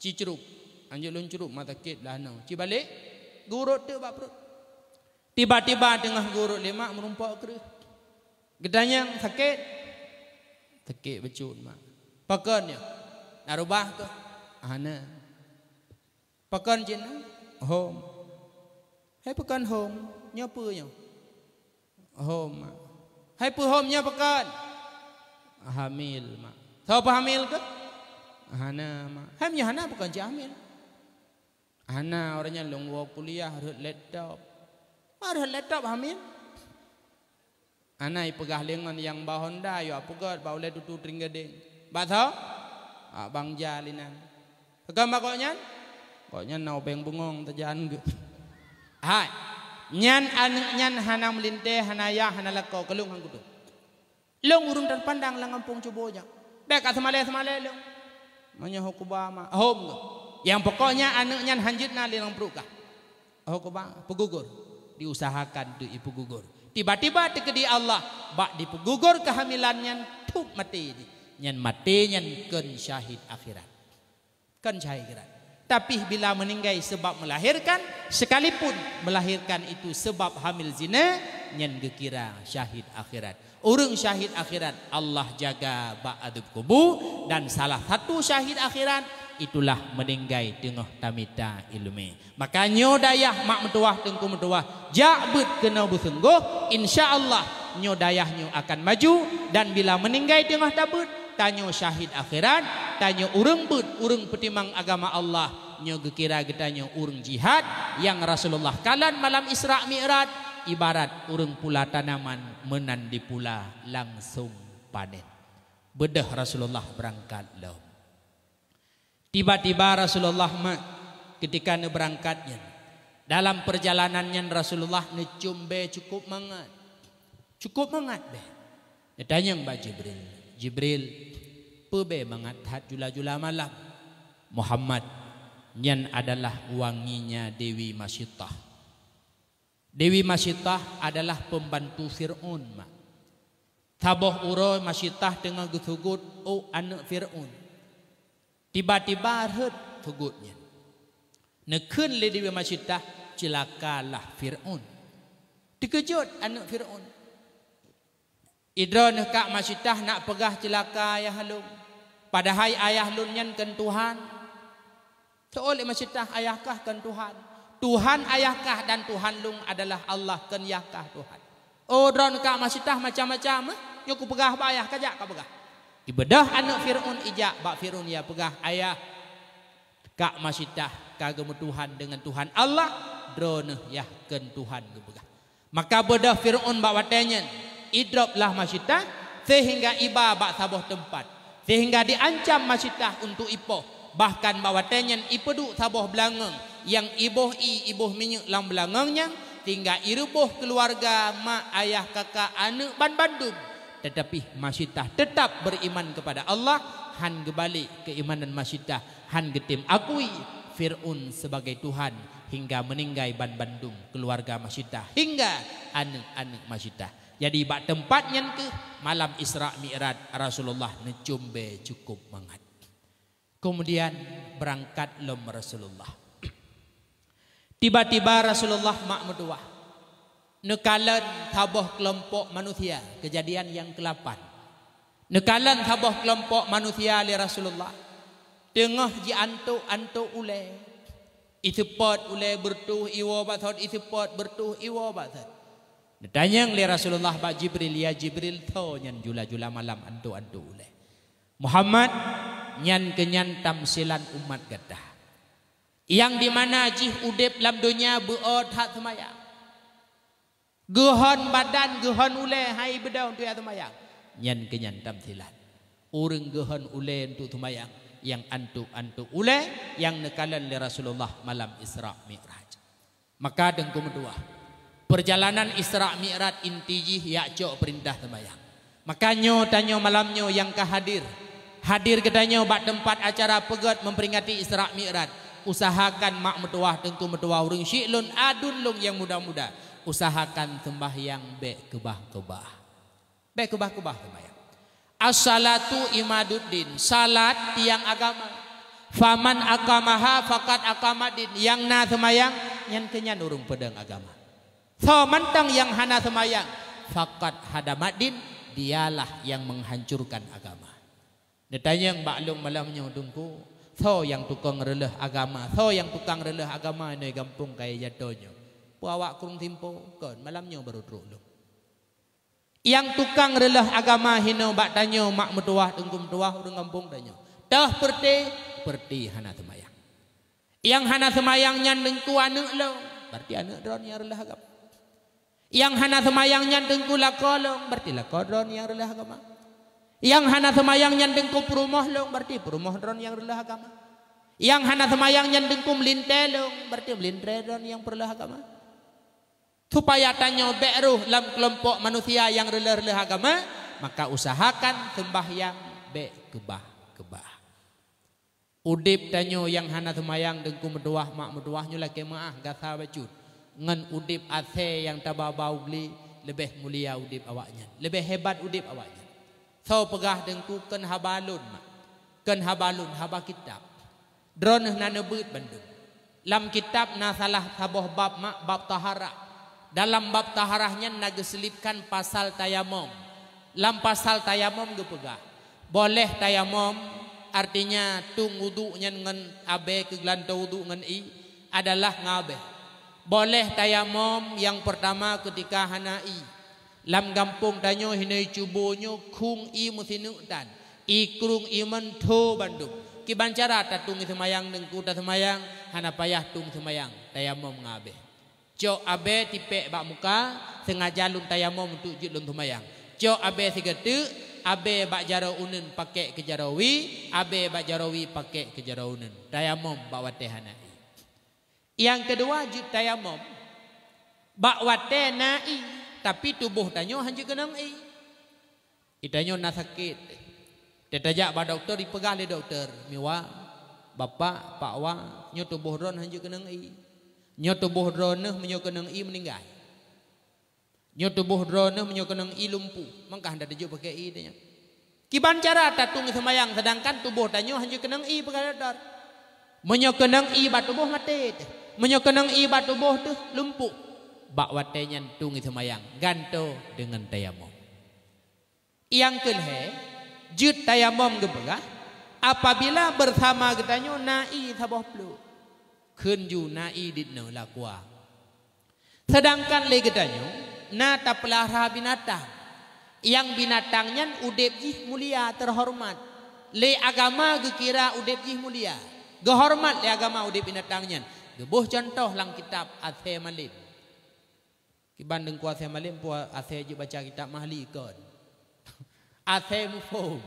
Cicerup. Anjur lun cerup mata kit lah no. Ci balik gurut tu bak perut. Tiba-tiba tengah gurut lemak merumpak kerih. Gedanyang sakit. Sakit becut mak. Pakannya narubah tu. Ana. Pakan cina home. Hai pakan home nya apa nya? Home mak. Hai pu home nya pakan. Hamil mak. Tahu apa hamil ke? Hana mak. Hai nya hana bukan je hamil. Hana orangnya longwo kuliah harus laptop. Harus laptop hamil. Anai pegah lengan yang ba Honda yo apugat ba oleh tutu tringgedeng. Ba tau? Bang jalinan. Pegam ba koknya? Koknya nau beng bungong tajan ge. Hai. Nyan nyan hana melinte hanaya hana lako kelung hang kudu. Long urung dan pandang lang ampung cubonya. Bek semale long. Manya hokubama hom ge. Yang pokoknya anaknya hanjutna lilang perukah. Hokubama pegugur. Diusahakan tu ibu gugur. Tiba-tiba tekedi Allah bak dipegugur kehamilannya tup mati. Nyan mati nyan ken syahid akhirat. Kan syahid akhirat. Tapi bila meninggal sebab melahirkan, sekalipun melahirkan itu sebab hamil zina, nyan gekira syahid akhirat. Urang syahid akhirat Allah jaga ba'adub kubu, dan salah satu syahid akhirat itulah meninggal tengah tamita ilmu. Makanya dayah mak mentuah tengku mentuah jabut kena bersungguh, insyaallah nyo dayahnya akan maju. Dan bila meninggal tengah tabut, tanya syahid akhirat, tanya urang but urang petimang agama Allah, nyo gekira getanya urang jihad yang Rasulullah kalan malam Isra Mi'raj ibarat urang pula tanaman menan di pula langsung panen. Bedah Rasulullah berangkat loh. Tiba-tiba Rasulullah ketika berangkatnya dalam perjalanannya Rasulullah necumbe cukup mangat. Cukup mangat be. Ditanya Mbak Jibril. Jibril pebe mangat hat jula-jula malam. Muhammad nyan adalah wanginya Dewi Masyitah. Dewi Masyitah adalah pembantu Fir'aun mak. Taboh uro Masyitah tengah gutugut anak Fir'aun. Tiba-tiba hut tugutnya. Nekun le Dewi Masyitah celakalah Fir'aun. Dikejut anak Fir'aun. Idra nekak Masyitah nak pegah celaka ayah lun. Padahal ayah lun nyan kan Tuhan. Seoleh Masyitah ayahkah kan Tuhan. Tuhan ayahkah dan Tuhan lung adalah Allah kan yahkah Tuhan. Oh dra nekak Masyitah macam-macam. Yo ku pegah ba ayah kajak ka pegah. Dibedah anak Fir'aun ijak bak Fir'aun ya pegah ayah kak Masyitah kagem Tuhan dengan Tuhan Allah drone ya ken Tuhan ge pegah. Maka bedah Fir'aun bak watenya idroplah Masyitah sehingga iba bak saboh tempat, sehingga diancam Masyitah untuk ipoh. Bahkan bak watenya ipedu saboh belangeng yang iboh minyak lang belangengnya hingga iruboh keluarga mak ayah kakak anak Bandung. Tetapi Masyitah tetap beriman kepada Allah. Han gebalik keimanan Masyitah. Han getim akui Fir'aun sebagai Tuhan hingga meninggal Bandung keluarga Masyitah hingga anak-anak Masyitah. Jadi bak tempatnya ke malam Isra Mi'raj Rasulullah necumbe cukup mangat. Kemudian berangkat lom Rasulullah. Tiba-tiba Rasulullah mak meduah. Nekalan taboh kelompok manusia. Kejadian yang ke-8. Nekalan taboh kelompok manusia li Rasulullah. Tengah ji antuk ule. Isepot ule bertuh iwa bathot. Isepot bertuh iwa bathot. Ditanya li Rasulullah bak Jibril. Ya Jibril tau nyan jula-jula malam antuk ule. Muhammad nyan kenyan tamsilan umat gadah. Yang dimana jih udip lam dunia buot hak semayang. Gehon badan gehon ule hai bedau untuk ya tumayang. Nyan kenyan tamsilan. Urang gehon ule untuk tumayang. Yang antuk ule yang nekalan li Rasulullah malam Isra Mi'raj. Maka dengku medua. Perjalanan Isra Mi'raj intijih ya cok perintah tumayang. Makanya tanya malamnya yang kehadir. Hadir kedanya bak tempat acara pegat memperingati Isra Mi'raj. Usahakan mak metuah dengku metuah urang syiklun adun lung yang muda-muda. Usahakan sembahyang be kebah-kebah. Be kebah-kebah sembahyang. As-salatu imaduddin. Salat tiang agama. Faman aqamaha faqad aqamadin. Yang na semayang nyan kenyan urung pedang agama. So mantang yang hana semayang faqad hadamadin, dialah yang menghancurkan agama. Ditanya yang baklung malamnya dungku, so yang tukang releh agama, so yang tukang releh agama ini gampung kaya jatuhnya. Puawak kurung timpo kon malamnya baru teruk. Yang tukang releh agama hino bak tanyo mak metuah dengkum tuah urang kampung tanyo. Tah perti hana semayang. Yang hana semayang nyan dengku aneuk lo, berarti aneuk dron yang releh agama. Yang hana semayang nyan dengku lakolong, berarti lakodron yang releh agama. Yang hana semayang nyan dengku perumah long, berarti perumah dron yang releh agama. Yang hana semayang nyan dengku melintelong, berarti melintel dron yang perleh agama. Supaya tanyo beruh dalam kelompok manusia yang releh-releh agama, maka usahakan sembahyang be kebah. Udip tanyo yang hana semayang dengku meduah mak meduahnyo laki maah gasa bacut. Ngan udip ase yang tababau beli lebih mulia udip awaknya, lebih hebat udip awaknya. So pegah dengku ken habalun mak. Ken habalun haba kitab. Dron na nebeut Bandung. Lam kitab na salah saboh bab mak bab taharah. Dalam bab taharahnya nageselipkan pasal tayamum. Lam pasal tayamum gepegah. Boleh tayamum artinya tung wudunya dengan abe ke gelantau wudu dengan i adalah ngabe. Boleh tayamum yang pertama ketika hana i. Lam gampung tanyo hinai cubonyo kung i musinutan. I kurung i mento Bandung. Kibancara tatung semayang dengku ta semayang hana payah tung semayang tayamum ngabe. Cok abe tipek bak muka sengaja lun tayamum untuk jut lun tumayang. Cok abe sigete abe bak jarau unen pakai ke jarawi, abe bak jarawi pakai ke jarau unen. Tayamum bak wate hanai. Yang kedua jut tayamum bak wate nai tapi tubuh tanyo hanya kenang i. Itanyo na sakit. Tetajak ba doktor dipegah le doktor. Miwa bapak pak wa nyo tubuh ron hanya kenang i. Nyo tubuh drone menyo kenang i meninggal. Nyo tubuh drone menyo kenang i lumpuh. Mangkah ndak dejo pakai i tanya. Kiban cara tatung semayang sedangkan tubuh tanyo hanya kenang i pakai dar. Menyo kenang i bat tubuh mati. Menyo kenang i bat tubuh tu lumpuh. Bak wate nyantung semayang ganto dengan tayamum. Yang kelhe jut tayamum gebegah apabila bersama getanyo nai saboh pelu. Kenju nai ditno lakwa. Sedangkan lagi tanyo na ta pelihara binatang. Yang binatangnya udep jih mulia terhormat. Le agama gekira udep jih mulia. Gehormat le agama udep binatangnya. Gebuh contoh lang kitab Ase Malim. Kibandeng ku Ase Malim pu Ase je baca kitab mahli kon. Ase mufhum.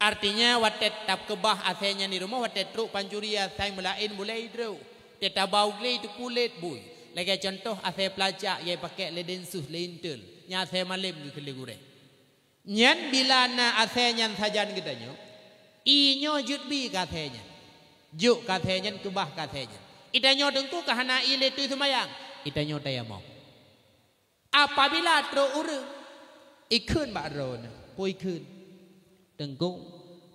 Artinya watet tap kebah asenya di rumah watet truk panjuria sai melain mulai dru. Teta bau glei tu kulit bui. Lagi contoh ase pelacak ye pakai ledensus lentil. Nya ase malim ke kelegure. Nyan bila na ase nyan sajan getanyo. Inyo jut bi ka asenya. Juk ka asenya kebah ka asenya. Itanyo dengku kahana ile tu semayang. Itanyo tayamum. Apabila tro urang ikun bak ron, poi ikun. Dengku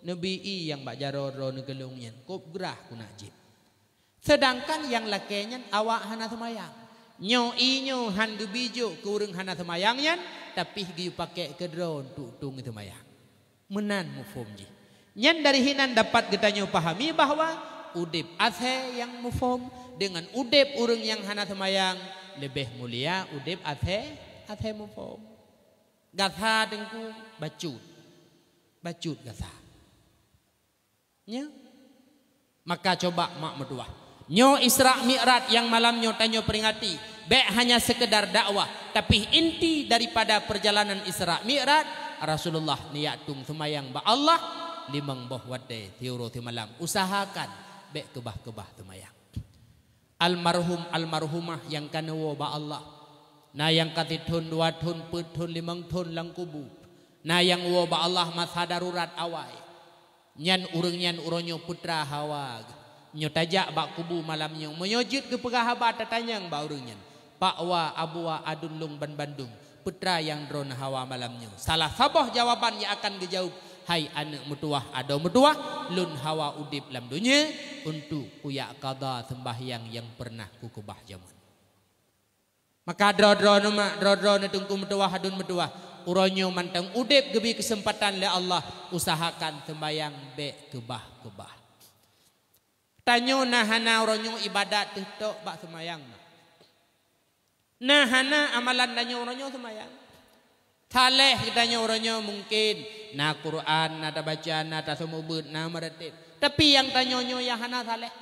nabi i yang bak jaro ron gelungnya. Kop gerah ku najib. Sedangkan yang lakenya awak hana semayang. Nyo inyo han gebijo kurang hana semayangnya tapi gi pakai ke drone tung semayang. Menan mufhum ji. Nyan dari hinan dapat getanyo pahami bahwa udip ase yang mufhum dengan udip urang yang hana semayang lebih mulia udip ase mufhum. Gasa dengku bacut gasa. Nya maka coba mak medua. Nyo Isra Mi'raj yang malamnya tanyo peringati. Baik hanya sekedar dakwah. Tapi inti daripada perjalanan Isra Mi'raj. Rasulullah niyatung semayang ba Allah. Limang boh wade tiuro ti malam. Usahakan baik kebah-kebah semayang. Almarhumah yang kanawo ba Allah. Na yang katithun 2 thun 4 thun 5 thun lang kubu. Na yang wo ba Allah masa darurat awai. Nyan uronyo putra Hawag. Nyo tajak bak kubu malamnya menyojud ke pegahaba tatanyang ba urangnya. Pak wa abu wa adun lung ban Bandung putra yang dron Hawa malamnya. Salah sabah jawaban yang akan dijawab hai anak mertua ada mertua lun hawa udip lam dunia untuk kuyak qada sembahyang yang pernah ku kubah jaman. Maka dro-dro na tungku mertua hadun mertua uronyo mantang udip gebi kesempatan le Allah usahakan sembahyang be kebah. Tanyo nahana uronyo ibadat tok bak sembahyang. Nahana amalan tanyo uronyo sembahyang. Taleh kitanya uronyo mungkin na Quran, na bacaan, na tasawuf, na meretip. Tapi yang tanyonyo yang hana taleh.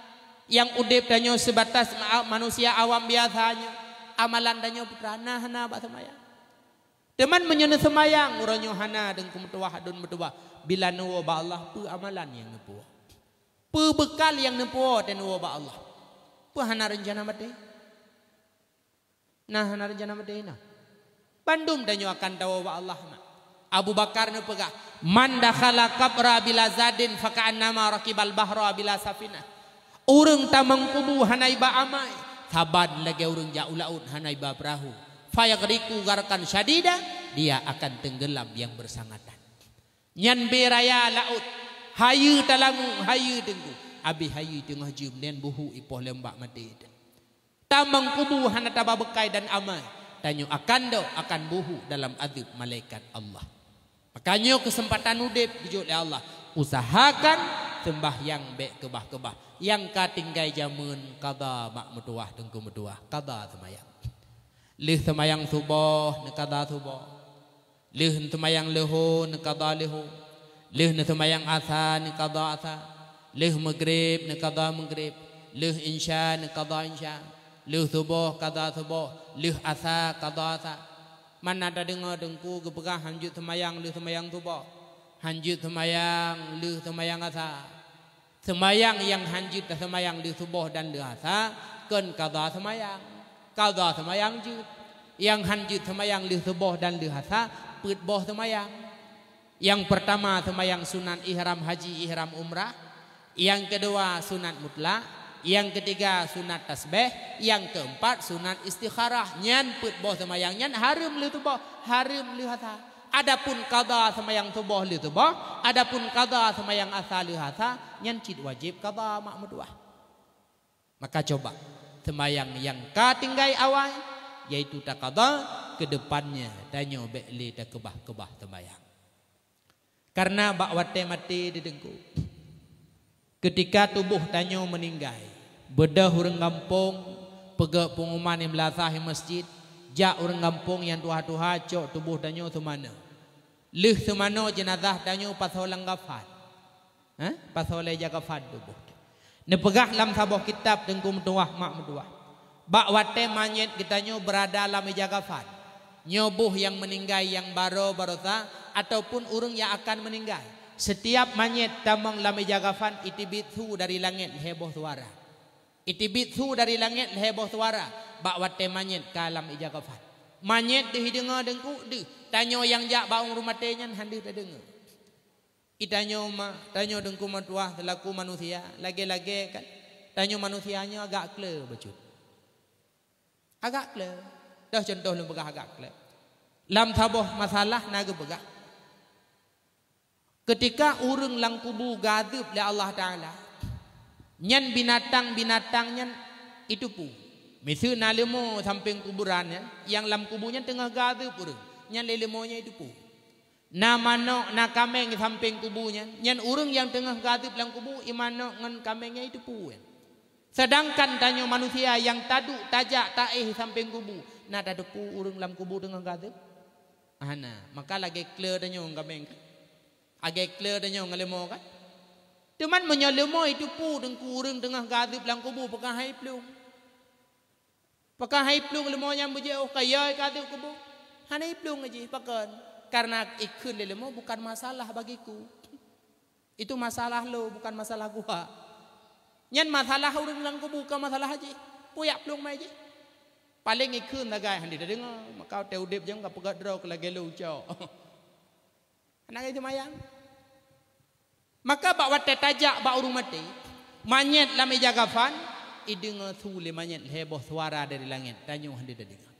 Yang udip tanyo sebatas manusia awam biasanya. Amalan tanyo putra hana bak sembahyang. Teman menyana sembahyang uronyo hana dengan kumtua hadun mertua. Bila nuwa ba Allah pu amalan yang nuwa. Pu bekal yang nuwa dan nuwa ba Allah. Pu hana rencana mati. Nah hana rencana mati nah. Bandung danyo akan tahu wa Allah. Abu Bakar nu pegah man dakhala qabra bila zadin fa ka'annama raqibal bahra bila safina. Urang tamang kubu hanai ba amai saban lagi urang ja ulaut hanai ba perahu. Fa yagriku garkan syadida dia akan tenggelam yang bersangatan. Nyan beraya laut hayu talangu hayu tengku abi hayu tengah jium nen buhu ipoh lembak mati. Tamang kubu hana taba bekai dan amai. Tanyo akan buhu dalam azab malaikat Allah. Makanya kesempatan udip dijut oleh Allah. Usahakan sembahyang be kebah-kebah. Yang katinggai jamun qada mak metuah tengku metuah. Qada sembahyang. Lih sembahyang subuh ne qada subuh. Lih sembahyang leho ne qada leho. Lih ne sembahyang asar ne qada asar. Lih maghrib ne qada maghrib. Lih insya ne qada insya. Lih subuh qada subuh, lih asa qada asa. Mana ada dengar dengku gepegah hanjut semayang lih semayang subuh. Hanjut semayang lih semayang asa. Semayang yang hanjut semayang lih subuh dan lih asa ken qada semayang. Qada semayang jut. Yang hanjut semayang lih subuh dan lih asa put boh semayang. Yang pertama semayang sunat ihram haji ihram umrah. Yang kedua sunat mutlak. Yang ketiga sunat tasbih, yang keempat sunat istikharah. Nyan put boh semayang nyan harum li tubuh, harum li hasa. Adapun qada semayang tubuh li tubuh, adapun qada semayang asal li hasa, nyan cid wajib qada mak meduah. Maka coba semayang yang katinggai awal yaitu tak qada ke depannya tanyo bekli tak kebah-kebah semayang. Karena bak wate mati di dengku. Ketika tubuh tanyo meninggal, bedah urang kampung, pegak pengumuman yang melasah masjid, jak urang kampung yang tuha-tuha cok tubuh tanyo semana. Lih semana jenazah tanyo pasolang gafat. Pasoleh jagafat tubuh. Nepegah lam sabuh kitab dengkum tuah mak meduah. Bak wate manyet kitanyo berada dalam jagafat. Nyobuh yang meninggal yang barosa ataupun urang yang akan meninggal. Setiap manyet tamang lami jagafan itibithu dari langit heboh suara. Itibithu dari langit heboh suara. Bak wate manyet kalam ijagafan. Manyet dihidengar dengku di. Tanyo yang jak baung rumah tenyan handi terdengar. Itanyo tanyo dengku matuah selaku manusia. Lagi-lagi kan. Tanyo manusianya agak clear becut. Agak clear. Dah contoh lembagah agak clear. Lam saboh masalah naga begah. Ketika urang lang kubu gadib oleh Allah Ta'ala. Nyan binatang-binatangnya itu pu. Misal nalemo samping kuburannya. Yang lam kubunya tengah gadib urang. Nyan lelemonya itu pu. Na manok na kameng samping kubunya. Nyan urang yang tengah gadib lang kubu. Imanok ngan kamengnya itu pu. Sedangkan tanyo manusia yang taduk tajak taih samping kubu. Na taduk pu urang lam kubu tengah gadib. Nah, maka lagi clear tanyo kameng kan. Agak clear dan yang ngalemo kan. Teman menyalemo itu pu dengku urang tengah gadib lang kubu pakai hai plung. Pakai hai plung lemo yang bejauh kaya gadib kubu. Hanai plung aja pakai. Karena ikun lemo bukan masalah bagiku. Itu masalah lo bukan masalah gua. Nyan masalah urang lang kubu bukan masalah aja. Puyak plung mai aja. Paling ikun nagai handi dengar maka teu dip jang ka pegat draw ke lagi lo ucau. Anak itu mayang. Maka bak wate tajak bak urung mati. Manyet lami jagafan. Idengar sule manyet heboh suara dari langit. Tanyo handi dengar.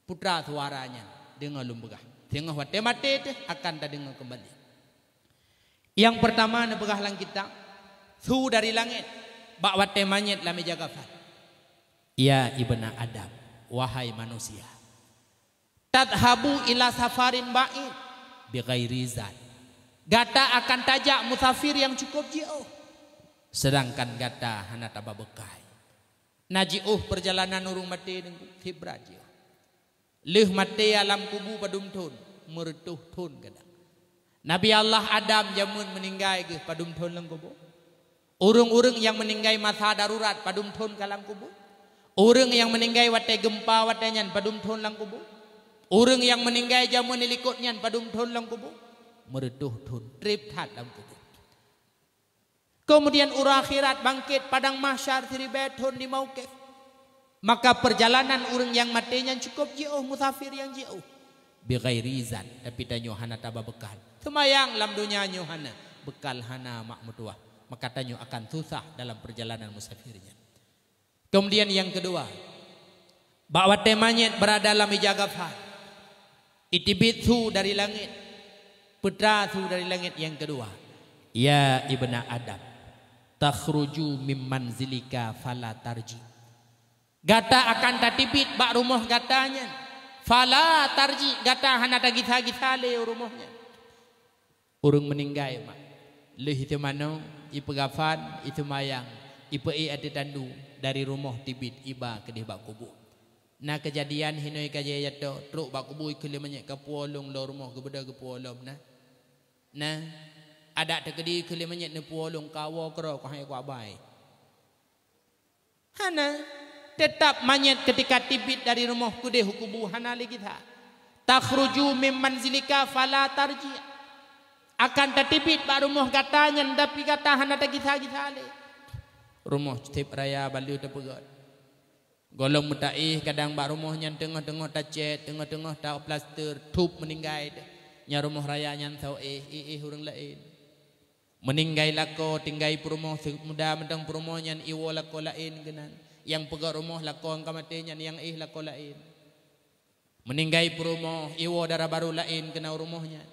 Putra suaranya dengar lumbegah. Tengah wate mati akan tak dengar kembali. Yang pertama na pegahlang kita su dari langit bak wate manyet lami jagafan. Ya ibna Adam, wahai manusia, tadhabu ila safarin ba'id bi ghairi zat. Gata akan tajak musafir yang cukup jauh, sedangkan gata hana taba bekai. Najiuh perjalanan urung mati dengan hibrat jauh. Leh mati alam kubu padum tun meretuh tun kadang. Nabi Allah Adam jamun meninggai ke padum tun lang kubu. Urung-urung yang meninggai masa darurat padum tun kalang kubu. Urung yang meninggai wate gempa wate nyan padum tun lang kubu. Urung yang meninggai jamun ilikut nyan padum tun lang kubu. Mereduh tun trip tat lang kubu. Kemudian urang akhirat bangkit padang mahsyar siribet tun di mauqif. Maka perjalanan urang yang matinya cukup jauh, musafir yang jauh. Bi ghairi zat, tapi tanyo hana taba bekal. Semayang lam dunia nyo hana bekal hana mak mutuah. Maka tanyo akan susah dalam perjalanan musafirnya. Kemudian yang kedua, bahwa temanya berada dalam ijagafan. Itibitsu dari langit, putrasu dari langit. Yang kedua, ya ibna Adam, takhruju mim manzilika fala tarji. Gata akan tatibit bak rumah gatanya, fala tarji, gata hana tagitha-githale rumahnya. Urung meninggai mak, leh itu mano, ipegafan itu mayang, ipei ade tandu. Dari rumah tibit iba ke bak kubu. Nah kejadian hinoi kajaya to truk bak kubu ikele menyek ke puolong lo rumah ke beda ke puolong nah. Nah ada tekedi ikele menyek ne puolong kawo kro ko hai ko abai. Hana tetap manyet ketika tibit dari rumah kude hukubu hana lagi tha. Takhruju mim manzilika fala tarji. Akan tatibit bak rumah katanya tapi kata hana tagitha-githale. Rumah tip raya balu tepegat. Golong mutaih kadang bak rumahnya tengah-tengah tak cet, tengah-tengah tak plaster, tup meninggai. Nya rumah raya nyan tau hurang lain. Meninggai lako tinggai rumah muda mentang rumah nyan iwo lako lain genan. Yang pegat rumah lako angka mati nyan yang lako lain. Meninggai rumah iwo darah baru lain kena rumahnya.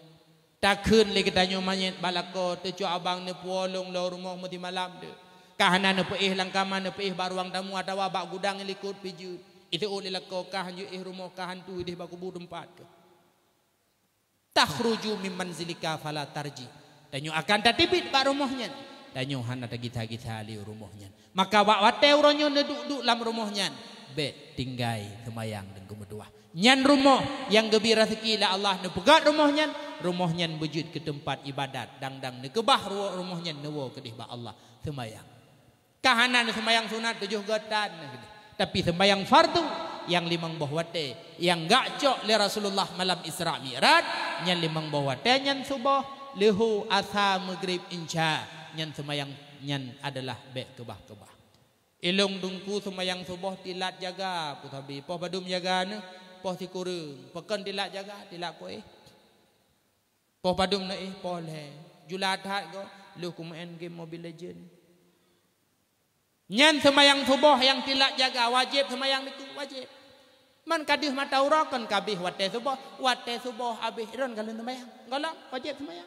Takun lagi tanya manyet balako tecu abang ne puolong lo rumah mati malam de. Kahana nepeih langkaman nepeih baruang tamu atau bak gudang likut pijut. Itu oleh lako kahan ju rumah kahan tu di bak kubu tempat ke. Takhruju mim manzilika fala tarji. Tanyo akan tatibit bak rumahnya. Tanyo hana tagitha-githa li rumahnya. Maka bak wate uronyo neduk-duk lam rumahnya. Bet tinggai semayang dan kemeduah. Nyan rumah yang gebira sekilah Allah nepegat rumahnya. Rumahnya bejut ke tempat ibadat. Dang-dang nekebah rumahnya newo kedih bak Allah semayang. Kahanan sembahyang sunat 7 gotan. Tapi sembahyang fardu yang 5 bahwate yang gak cok le Rasulullah malam Isra Mi'raj yang 5 bahwate nyan subuh lehu asa maghrib insya nyan sembahyang nyan adalah bek kebah-kebah. Ilung dungku sembahyang subuh tilat jaga putabi poh badum jaga ne poh tikurung peken tilat jaga tilat ko poh badum ne poh le julat hat go lu ku main game Mobile Legend. Nyan semayang subuh yang tilak jaga wajib semayang itu wajib. Man kadih mata urakan kabih wate subuh habis iron kalau semayang golong wajib semayang.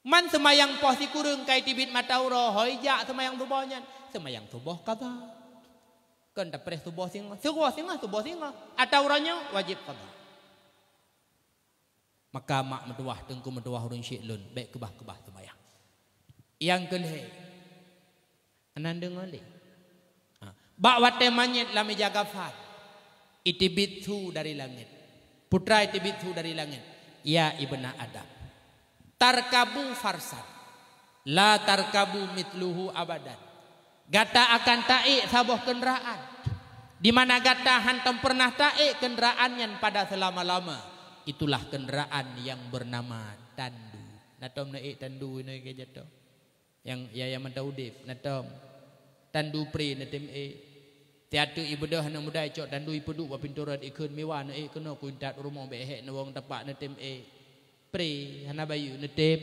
Man semayang poh si kurung kai tibit mata ura hoija semayang subuh nyan semayang subuh qada. Kan dapres subuh singa atau uranya wajib qada. Maka mak meduah tengku meduah urun syi'lun baik kebah-kebah semayang. Yang kelih anandeng oleh bak wate manyet lami jagafat itibitsu dari langit putra itibitsu dari langit ya ibna Adam tarkabu farsan la tarkabu mitluhu abadan gata akan taik sabuh kenderaan di mana gata hantam pernah taik kenderaan yang pada selama-lama itulah kenderaan yang bernama tandu natom naik tandu ini ke jatuh yang ya mentaudif natom tandu pri natem tiatu ibadah anak muda cok tandu ipedu wa pinturan ikun mewah na kena kuntat rumah behek na wong tepak natem pri hana bayu natem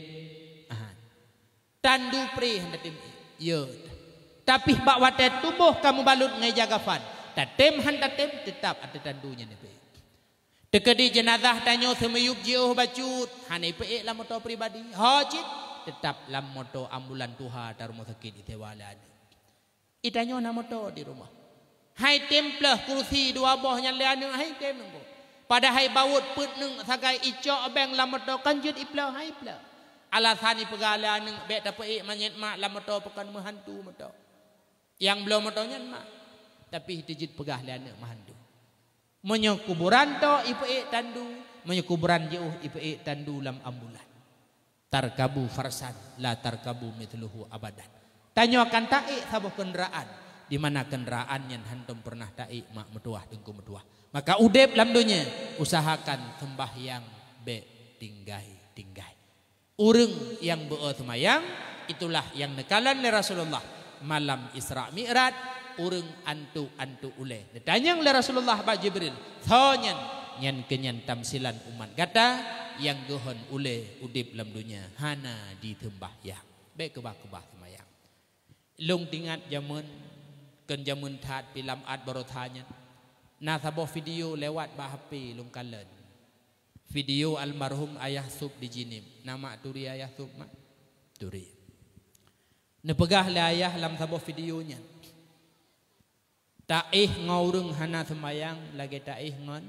tandu pri natem yo tapi bak wate tubuh kamu balut ngai jagafan tatem han tatem tetap ada tandunya nabe Tekedi jenazah tanyo semeyup jiuh bacut. Hanai peik lam motor pribadi. Hajit tetap lam motor ambulan tuha tar rumah sakit itewala. Itanyo na motor di rumah. Hai templah kursi dua boh yang leaneng hai tem nunggu. Pada hai bawut put nung sagai icok beng lam motor kanjut iplah hai plah. Alasan ipegala nung bek ta peik manyet mak lam motor pekan menghantu motor. Yang belum motornya mak. Tapi dijit pegah leaneng menghantu. Menyo kuburan to ipeik tandu, menyo kuburan jauh ipeik tandu lam ambulan. Tarkabu farsan la tarkabu mithluhu abadan. Tanyo akan taik sabuh kendaraan di mana kendaraan yang hantum pernah taik mak metuah dengku metuah. Maka udep lam dunia usahakan sembahyang be tinggai. Urang yang beo semayang itulah yang nekalan le Rasulullah malam Isra Mi'raj. Urang antu ule. Ditanya oleh Rasulullah Pak Jibril. Thonyan nyan kenyan tamsilan umat kata yang gohon ule udip lam dunia hana ditembah baik kebah semayang. Lung tingat jamun ken jamun tat pilam ad barotanya. Na saboh video lewat bah HP lung kalen. Video almarhum ayah sub di jinim. Nama turi ayah sub mak. Turi. Nepegah le ayah lam saboh videonya. Taih ngaurung hana semayang lagi taih ngon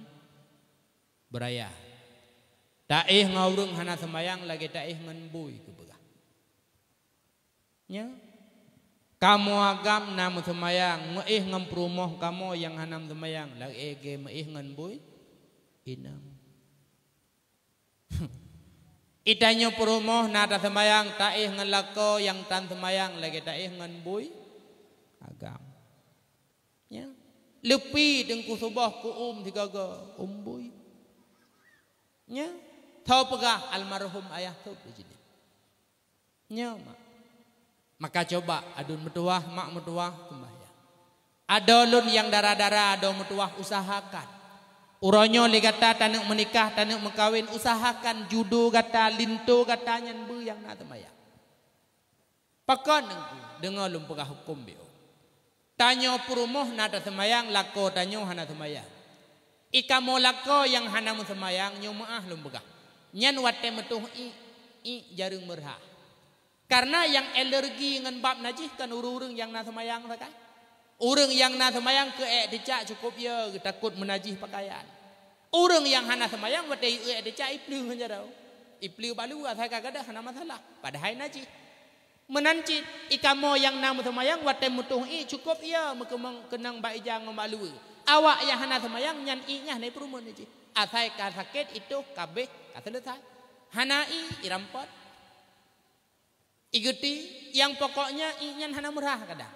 beraya. Taih ngaurung hana semayang lagi taih ngon bui kebegah. Nya. Kamu agam nam semayang ngaih ngam perumoh kamu yang hanam semayang lagi ege maih ngon bui inam. Itanyo perumoh nada semayang taih ngon lako yang tan semayang lagi taih ngon bui agam. Ya. Lepi dengku subah ku tiga umbui. Ya. Tahu pegah almarhum ayah tu di sini. Ya mak. Maka coba adun metuah mak metuah sembahyang. Adolun yang darah-darah ado metuah usahakan. Uronyo li kata tanuk menikah tanuk mengkawin usahakan judo kata linto kata nyan bu yang na sembahyang. Pakon dengku dengar lum pegah hukum bio. Tanyo perumoh nada semayang lako tanyo hana semayang. Ika mo lako yang hana mu semayang nyo maah lumbegah. Nyan wate metuh i jarung merha. Karena yang alergi ngan bab najis kan urung yang na semayang sakai. Urung yang na semayang ke dicak cukup ya takut menajis pakaian. Urung yang hana semayang wate dicak ipliu ngan jarau. Ipliu balu asai kagada hana masalah. Padahal najis. Menancit ikamo yang namu semayang watem mutuh cukup ia kenang baijang ngamalu. Awak yang hana semayang nyan nya nai perumun ni. Asai ka sakit itu kabeh ka selesai. Hana irampot. Iguti yang pokoknya nyan hana murah kadang.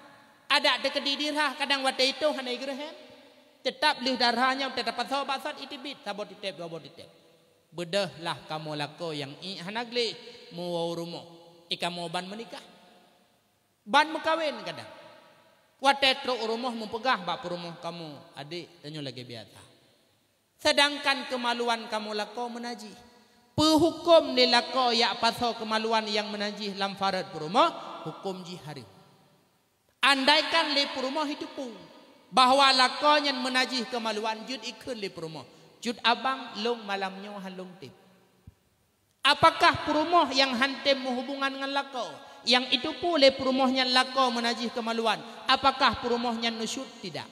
Ada dekedi dirah kadang wate itu hana igrehem. Tetap lih darahnya tetap pasal basat itibit sabot ditep sabot ditep. Bedahlah kamu lako yang hana gli mu rumo. Ikamu ban menikah, ban mengkawin kadang. Watetro rumah mempegah bak rumah kamu adik tanyo lagi biasa. Sedangkan kemaluan kamu lako menajih. Pehukum ni lako ya pasal kemaluan yang menajih lam farad rumah hukum jihari. Andaikan le rumah itu pun bahwa lako yang menajih kemaluan jud ikut le rumah. Jud abang long malamnya halong tip. Apakah perumoh yang hantem hubungan dengan lako? Yang itu pula perumohnya lako menajih kemaluan. Apakah perumohnya nusyud? Tidak.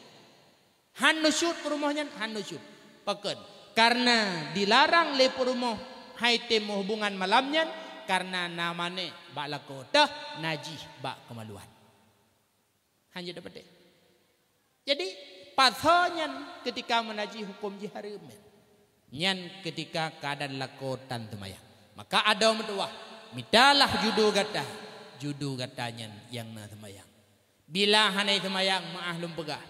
Han nusyud perumohnya han nusyud. Paken. Karena dilarang le perumoh hantem hubungan malamnya karena namanya bak lako dah najih bak kemaluan. Hanya dapat. Jadi pasalnya ketika menajih hukum jihari nyan ketika keadaan lako tan temayang. Maka ada menduah midalah judu katanya yang na semayang. Bila hanai semayang maah lum pegah.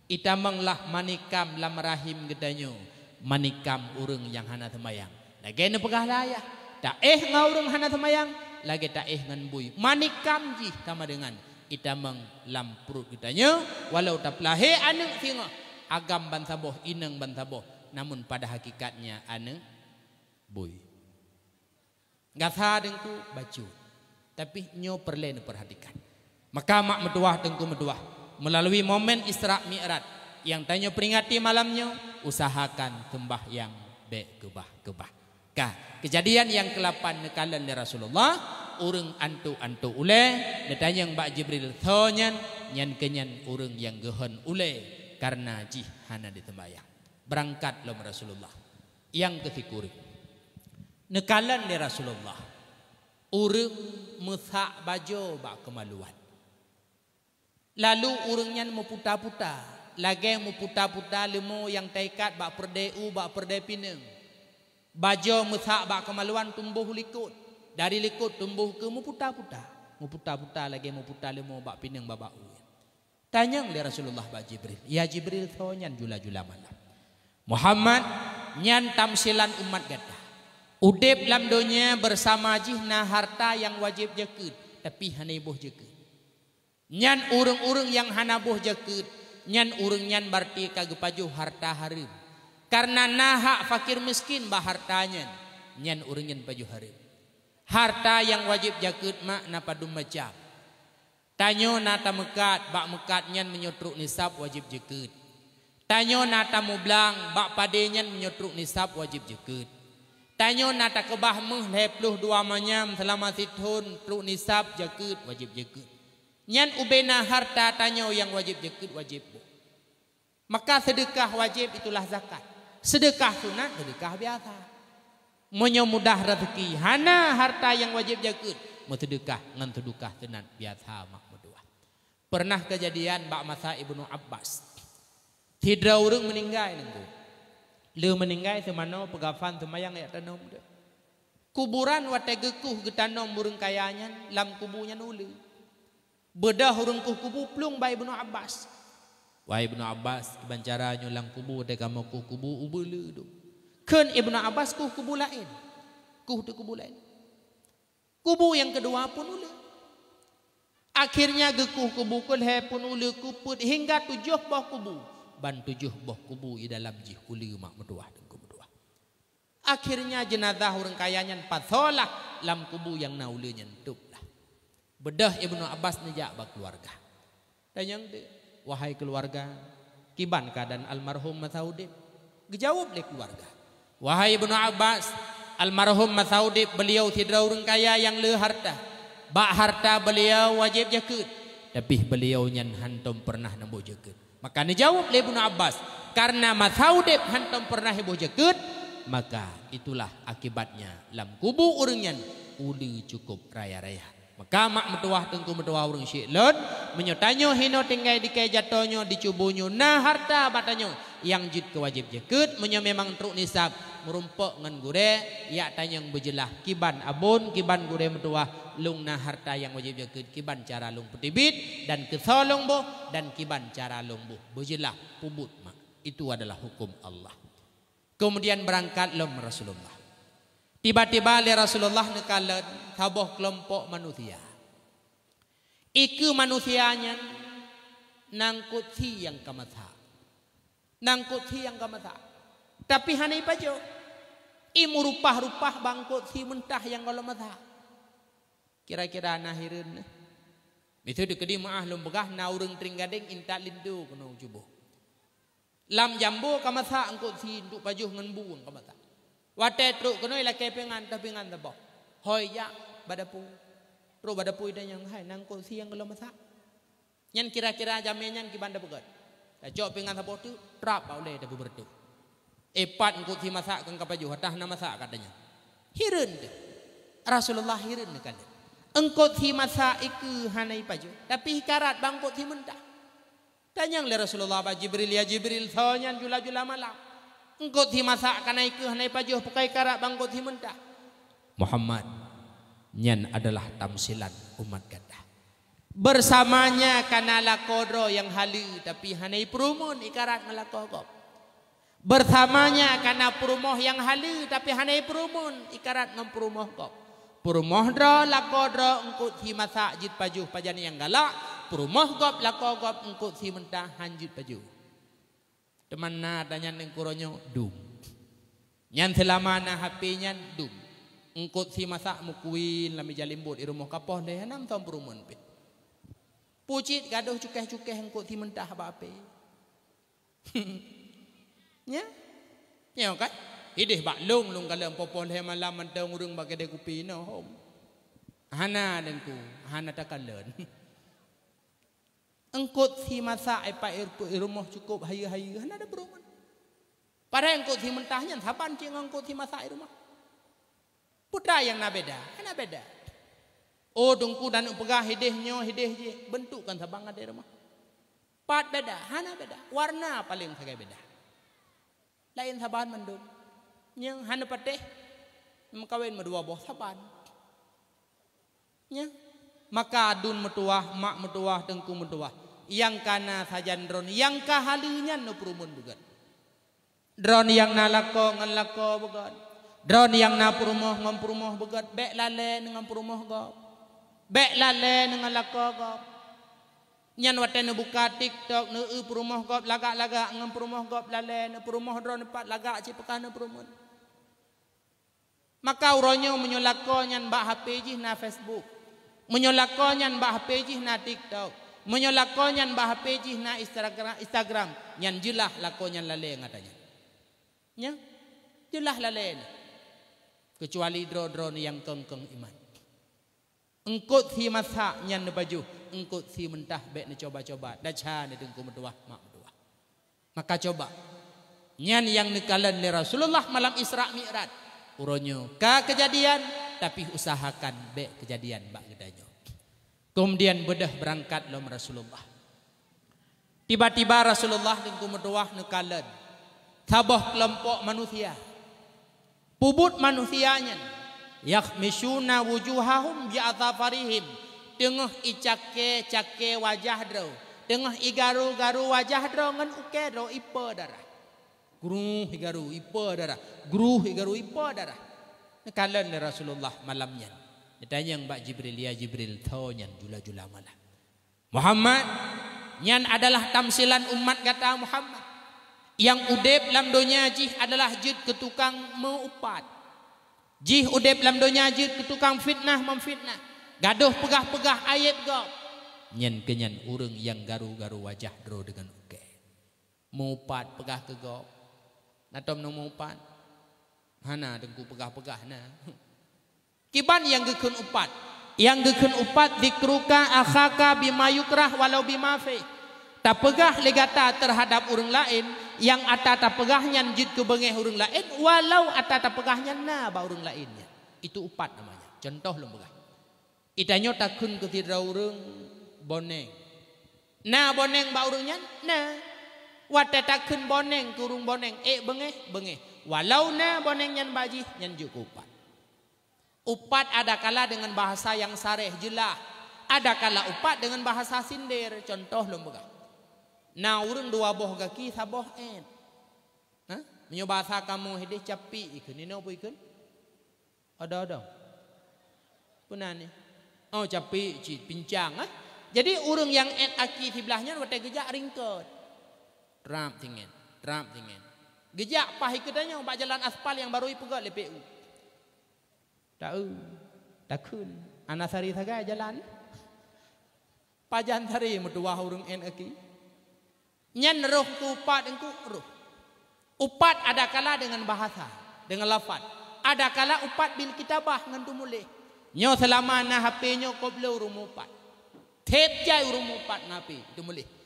Itamanglah manikam lam rahim gedanyo manikam urang yang hana semayang. Lagi na pegah laya. Tak ngaurang hana semayang lagi tak ngan bui. Manikam ji sama dengan itamang lam perut gedanyo walau tak lahe aneng singa agam bansaboh ineng bansaboh namun pada hakikatnya aneng bui. Gatha dengku baju. Tapi nyo perlu perhatikan. Maka mak meduah dengku meduah melalui momen Isra Mi'raj yang tanya peringati malamnya usahakan sembahyang be kebah. Kejadian yang ke-8 nekalan dari Rasulullah, urang antu ule datanya Mbak Jibril thonyan nyan kenyan urang yang gehon ule karena jihana ditembayang. Berangkat lo Rasulullah. Yang ketiga nekalan dari Rasulullah, urang musak baju bak kemaluan. Lalu urangnya mau puta-puta, lagi mau puta-puta lemo yang taikat bak perdeu bak perdai pineng. Baju musak bak kemaluan tumbuh likut, dari likut tumbuh ke mau puta-puta lagi mau puta lemo bak pineng babak uin. Tanya oleh Rasulullah bak Jibril, ya Jibril thonyan jula-jula malam. Muhammad nyan tamsilan umat gadah. Udip lam dunia bersama jihna harta yang wajib jakut, tapi hanai boh jakut. Nyan urang-urang yang hana boh jakut, nyan urang nyan berarti kagak pajuh harta harim. Karena nahak fakir miskin bah hartanya, nyan urang nyan pajuh harim. Harta yang wajib jakut mak napa dum macam. Tanyo nata mekat, bak mekat nyan menyotruk nisab wajib jakut. Tanyo nata mublang, bak padenyan menyotruk nisab wajib jakut. Tanyo nata kebah meh 22 manyam selama setahun truk nisab jakut wajib jakut. Nyan ubena harta tanyo yang wajib jakut wajib bu. Maka sedekah wajib itulah zakat. Sedekah sunat, sedekah biasa. Menyemudah rezeki, hana harta yang wajib jakut, mau sedekah ngan sedekah sunat biasa mak berdua. Pernah kejadian bak masa Ibnu Abbas. Tidra urang meninggal nengku. Le meninggal semano pegafan semayang ya tanom de. Kuburan wate gekuh getanom urang kayanya lam kubunya nuli. Bedah urang kubu plung ba Ibnu Abbas. Wahai Ibnu Abbas, iban cara nyulang kubu de kamu kubu ubele do. Keun Ibnu Abbas kubu lain. Kubu lain. Kubu yang kedua pun ule. Akhirnya gekuh kubu kulhe pun ule kuput hingga 7 buah kubu. Ban 7 buah kubu di dalam jih uli mak medua dan kumedua. Akhirnya jenazah orang kayanya patholah lam kubu yang naulenya entuplah. Bedah Ibnu Abbas nejak bak keluarga. Dan yang wahai keluarga, kiban keadaan almarhum Masaudib? Dijawab oleh keluarga. Wahai Ibnu Abbas, almarhum Masaudib beliau tidak orang kaya yang le harta. Bak harta beliau wajib jakut, tapi beliau nyan hantom pernah nembo jakut. Maka dijawab oleh Ibnu Abbas, karena Masaudib hantom pernah heboh jakut, maka itulah akibatnya lam kubu urangnya uli cukup raya-raya. Maka mak metuah tengku metuah urang syiklon menyotanyo hino tinggai dikai jatonyo dicubunyo nah harta batanyo yang jid kewajib jakut menyo memang truk nisab merumpok ngan gure ya tanyang bejelah kiban abun kiban gure metuah lung nah harta yang wajib jakut kiban cara lung petibit dan kesolong boh dan kiban cara lung boh bejelah pubut mak itu adalah hukum Allah. Kemudian berangkat lom Rasulullah. Tiba-tiba le Rasulullah nekalan saboh kelompok manusia. Iku manusianya nangkut si yang kamata. Nangkut si yang kamata. Tapi hanai pajo. Imu rupah-rupah bangkut si mentah yang kalau mata. Kira-kira nahirin. Itu dikedi maah lum begah naurung tringgadeng intak lindu kena cubuh. Lam jambu kamata angkut si untuk pajuh ngan buang kamata. Wate truk kono ila kepengan tapingan tabo. Hoi ya badapu. Truk badapu ida yang hai nangko siang kalau masak. Nyan kira-kira jamenyan ki banda begat. Da jok pengan tabo tu trap boleh da bertu. Epat engko si masak kang kapaju hatah na masak katanya. Hireun de. Rasulullah hireun kan. Engko si masak iku hanai paju. Tapi hikarat bangkot si mentah. Tanyang le Rasulullah ba Jibril ya Jibril sonyan jula-jula malam. Engkau ti masak kanai ke hanai pajuh pakai karak bangkot ti mentah. Muhammad nyan adalah tamsilan umat gadah. Bersamanya kanala kodro yang halu tapi hanai perumun ikarat ngelakogop. Bersamanya kana perumoh yang halu tapi hanai perumun ikarat ngemperumoh kop. Perumoh dro lakodro engkau ti masak jid pajuh pajan yang galak. Perumoh gop lakogop engkau ti mentah hanjut pajuh. Teman na tanya nengkuronyo dum. Nyan selama na HP nyan dum. Engkut si masak mukuin lami jalimbut di rumah kapoh deh 6 tahun perumun pe. Pucit gaduh cukeh-cukeh engkut si mentah apa ape. Nya. Nya kan? Idih bak lung kalam popol he malam mantang urang bak kedai kopi no hom. Hana dengku, hana takaleun. Engkut si masa ai pa rumah cukup hayu-hayu hana ada perumahan. Padahal engkut si mentahnya saban cing engkut si masa rumah. Putra yang na beda, hana beda. Oh dengku dan pegah hidih je bentuk kan sabang ada rumah. Pat beda, hana beda. Warna paling sagai beda. Lain saban mendung. Yang hana pateh mengkawin medua boh saban. Nya maka adun metuah mak metuah dengku metuah yang kana sajan dron yang kahalunya no perumun bukan dron yang nalako ngalako bukan dron yang na perumoh ngam perumoh bukan bek lale dengan perumoh go bek lale dengan lako go nyan waten buka TikTok ne perumoh go lagak-lagak ngam perumoh go lale ne perumoh dron pat lagak cipekan perumun maka uronyo menyolako nyan bak HP jih na Facebook menyolako nyan bak HP jih na TikTok menyolako nyan bak HP jih na Instagram nyan jelah lako nyan lale ngatanya nya jelah lale kecuali drone yang kengkeng iman engkut si masak nyan baju engkut si mentah bek ne coba-coba dacha ne dengku meduah mak meduah maka coba nyan yang nekalan ni Rasulullah malam Isra Mi'raj uronyo ka kejadian tapi usahakan be kejadian bak gedanyo. Kemudian bedah berangkat lom Rasulullah. Tiba-tiba Rasulullah dengku medoah nekalan sabah kelompok manusia. Pubut manusianya yakhmishuna wujuhahum bi'athafarihim tengah icake wajah dro tengah igaru-garu wajah dro ngan uke dro ipe darah. Guru higaru ipa darah. Guru higaru ipa darah. Nekalan Rasulullah malamnya. Ditanya Mbak Jibril, ya Jibril, tahu nyan jula-jula malam. Muhammad, nyan adalah tamsilan umat kata Muhammad. Yang udep lam dunia jih adalah jid ketukang meupat. Jih udep lam dunia jid ketukang fitnah memfitnah. Gaduh pegah-pegah ayat gop. Nyan kenyan urang yang garu-garu wajah dro dengan uke. Meupat pegah ke gop. Natom no upat hana dengku pegah-pegah na kiban yang gekun upat dikruka akhaka bima yukrah walau bima fi tak pegah legata terhadap urang lain yang ata tak pegahnya jid ke bengeh urang lain walau ata tak pegahnya na ba urang lainnya itu upat namanya contoh lem pegah itanyo takun ke tidra urang boneng na boneng ba urangnya na wate takun boneng kurung boneng bengeh walau na boneng nyan baji nyan juk upat ada kala dengan bahasa yang sareh jelah ada kala upat dengan bahasa sindir contoh lomba na urang dua boh gaki saboh menyo bahasa kamu hidih capi ikun ini apa ikun ada punane oh capi cit pincang jadi urang yang aki sebelahnya wate gejak ringkot Trump tingin. Gejak pahit kedanya pak jalan aspal yang baru ipegat le PU. Takun. Anasari saga jalan. Pajan tari meduah urang NAK. Nyan roh ku upat engku roh. Upat ada kala dengan bahasa, dengan lafaz. Ada kala upat bil kitabah ngan tumulih. Nyo selama na HP nyo koblo urung upat. Tep jai urung upat ngapi tumulih.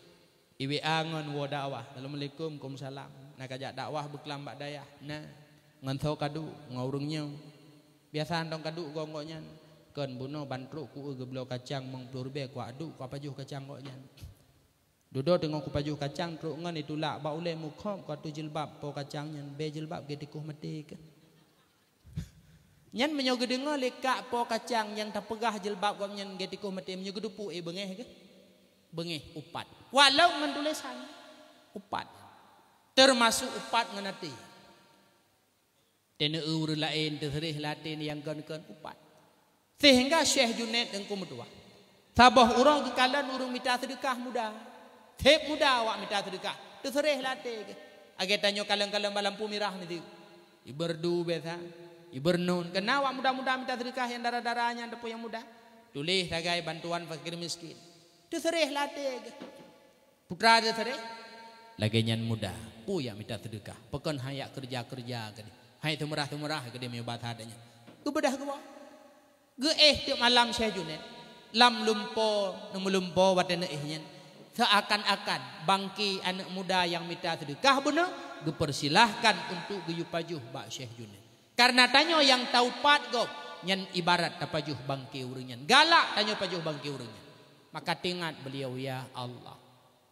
Iwi angon wo dakwah. Assalamualaikum, Waalaikumsalam. Nak ajak dakwah beklam bak dayah. Nah, ngan tho kadu ngaurungnya. Biasa antong kadu gonggonya. Ken buno bantruk ku geblo kacang mong plurbe ku adu ku pajuh kacang goknya. Dodo tengok ku pajuh kacang truk ngan itulak ba ule mukhom ku tu jilbab po kacangnya be jilbab ge tikuh mati ke. Nyan menyo gedengo lekak po kacang yang tapegah jilbab goknya ge tikuh mati menyo gedupu bengeh ke. Bengeh upat walau ngan tulisan upat termasuk upat nganati tene urang lain terserih latin yang kan upat sehingga Syekh Junaid engko medua sabah urang kekalan urang minta sedekah muda tep muda awak minta sedekah terserih latin age tanyo kalang-kalang lampu merah ni iberdu biasa ibernun kena awak muda-muda minta sedekah yang darah-darahnya depo yang muda tulis sebagai bantuan fakir miskin. Terserih latih. Putra dia terserih. lagi nyan muda pu ya minta sedekah pekon hayak kerja-kerja ke dia hai temerah ke dia mebat hadanya ke bedah ke bawah ge tiap malam Syekh Junaid lam lumpo numulumpo watene nyan seakan-akan bangki anak muda yang minta sedekah benar dipersilahkan untuk geyupajuh bak Syekh Junaid karena tanyo yang taupat gop nyan ibarat tapajuh bangki urunyan galak tanyo pajuh bangki urunyan maka tingat beliau ya Allah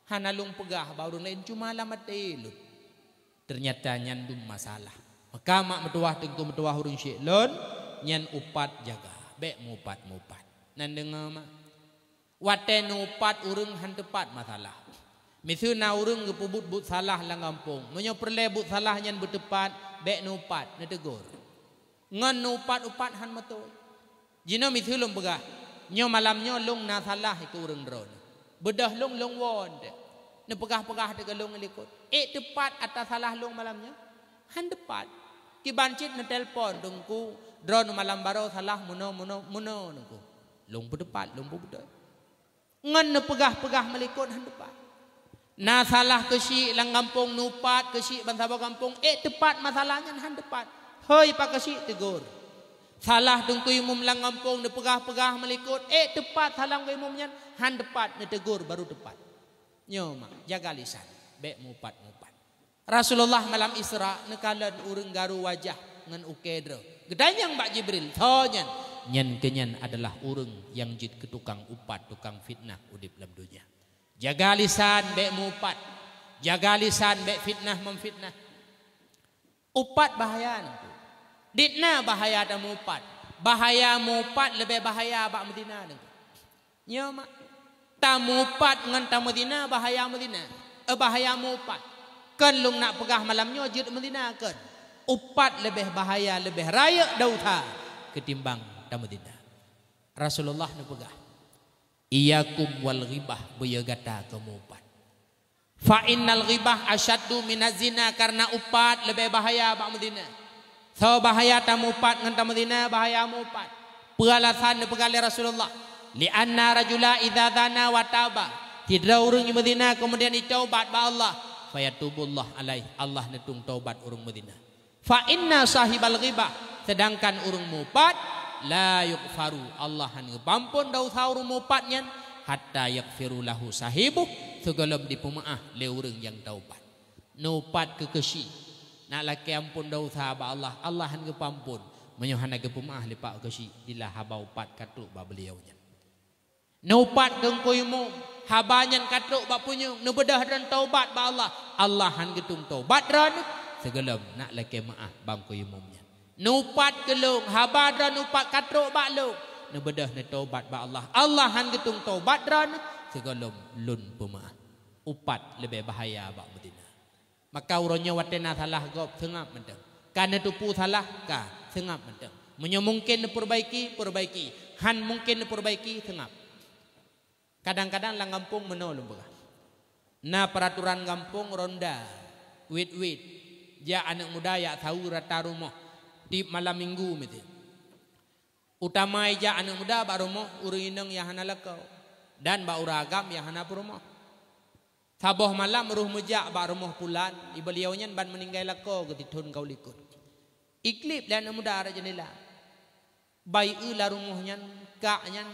hanalung pegah baru lain cuma lamat elun ternyata nyandum masalah maka mak metuah tengku metuah urung syek lon nyan upat jaga bek mupat nan dengar mak waten upat urung han tepat masalah misuna urung gepubut salah lang kampung menyo perlebut salah nyan bertepat bek nupat ne tegur ngan upat han metu jino misulum pegah nyo malamnyo long na salah iku urung dron bedah long won ne pegah-pegah de galong likut tepat atas salah long malamnya han tepat ki bancit ne telpon dengku drone malam baro salah muno nengku long berdepat long bedah ngan ne pegah-pegah melikut han tepat na salah kesi lang kampung nupat kesi bansaba kampung tepat masalahnya han tepat hoi pak kesi tegur salah dengku imum lang kampung ne pegah-pegah melikut tepat salah ke imumnya han tepat ne tegur baru tepat nyoma jaga lisan bek mupat Rasulullah malam Isra ne kalan urang garu wajah ngan ukedro gedanyang Mbak Jibril thonyan nyen kenyan adalah urang yang jid ke tukang upat tukang fitnah udip dalam dunia jaga lisan bek mupat jaga lisan bek fitnah memfitnah upat bahaya nengku ditna bahaya ada mupat bahaya mupat lebih bahaya bak Medina nengku nyoma tamupat ngan tamudina bahaya Medina bahaya mupat kan lung nak pegah malamnya jid Medina kan upat lebih bahaya lebih raya dauta ketimbang tamudina Rasulullah ne pegah iyakum wal ghibah buyagata kemupat fa innal ghibah asyaddu minaz zina karena upat lebih bahaya bak Medina so bahaya tamupat ngan tamudina bahaya mupat peralasan ne pegah Rasulullah li anna rajula idza dana wa taba tidak urang Medina kemudian ditaubat ba Allah fayatubullah alaih Allah netung taubat urang Medina fa inna sahibal ghibah sedangkan urang mupat la yughfaru Allah han ngapampun dosa urang mupatnya hatta yaghfiru lahu sahibu sebelum dipemaah le urang yang taubat nupat kekesi nak laki ampun dosa ba Allah Allah han ngapampun menyohana gepemaah lepak kesi dilah habau pat katuk ba beliaunya nupat dengkuimu habanyan katuk bak punyung nubedah dan taubat ba Allah Allah han getung taubat ran segelem nak leke maah bangkuimumnya nupat gelung haba dan nupat katuk bak lu nubedah ne taubat ba Allah Allah han getung taubat ran segelem lun pemaah upat lebih bahaya bak Medina maka uronya watena salah gop sengap menteng kana tupu salah ka sengap menteng menyo mungkin perbaiki han mungkin perbaiki sengap kadang-kadang lang kampung menolong baga. Na peraturan kampung ronda, wit ja anak muda ya tahu rata rumah di malam minggu mesti. Utama ja anak muda ba rumah urang inang ya hana lakau dan ba uragam ya hana rumah. Saboh malam ruh mejak ba rumah pulan di beliaunya ban meninggal lakau getithun kau likut. Iklip dan anak muda ara jenela. Bai la rumahnya kaknya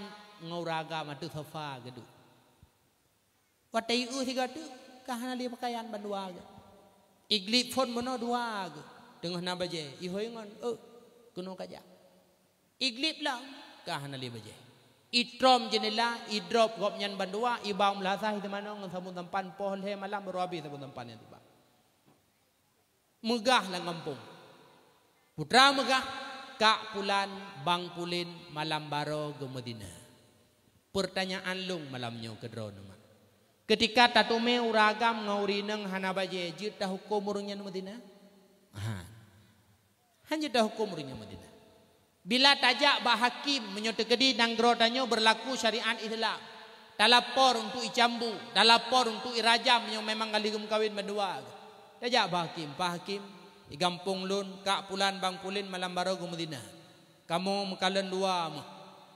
ngauraga matu sofa gedu watai tiga tu kahana li pakaian bandua ge iglip phone mono dua ge tengah na baje ihoi ngon kuno kaja iglip lang kahana li baje itrom jenela idrop gop nyan bandua ibam lasah itu manong sabun tampan pohol he malam berabi sabun tampan yang tiba megah lang kampung putra megah kak pulan bang pulin malam baro ge Medina. Pertanyaan lung malamnya ke drone ketika tatume uragam ngaurineng hana baje jid dah hukum urungnya Medina hanya dah hukum urungnya Medina bila tajak bah hakim menyotekedi nang grotanyo berlaku syariat Islam dalapor untuk icambu dalapor untuk irajam yang memang kaligum kawin berdua tajak bah hakim pak hakim igampung lun kak pulan bang pulin malam baro ke Medina kamu mekalan dua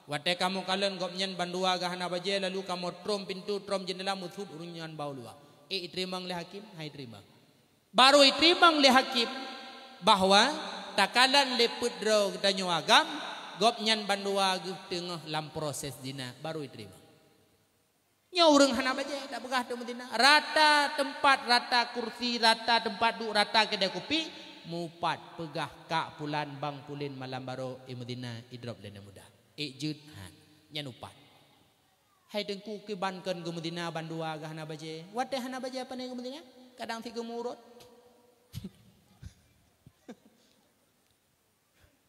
wate kamu kalian gop nyen bandua gahana baje lalu kamu trom pintu trom jendela muthut urunyan bau luar Terima oleh hakim, hai terima. Baru terima oleh hakim bahwa takalan leput draw kita nyuagam gop nyan bandua tengah lam proses dina baru terima. Nya urang hana baje tak begah teu dina. Rata tempat, rata kursi, rata tempat duk, rata kedai kopi, mupat pegah kak pulan bang pulin malam baru imudina idrop dana muda. Jud han nyan upat. Hai dengku ke banken ke Medina bandua ke hana baje. Wate hana baje apa ni ke Medina? Kadang tiga murut.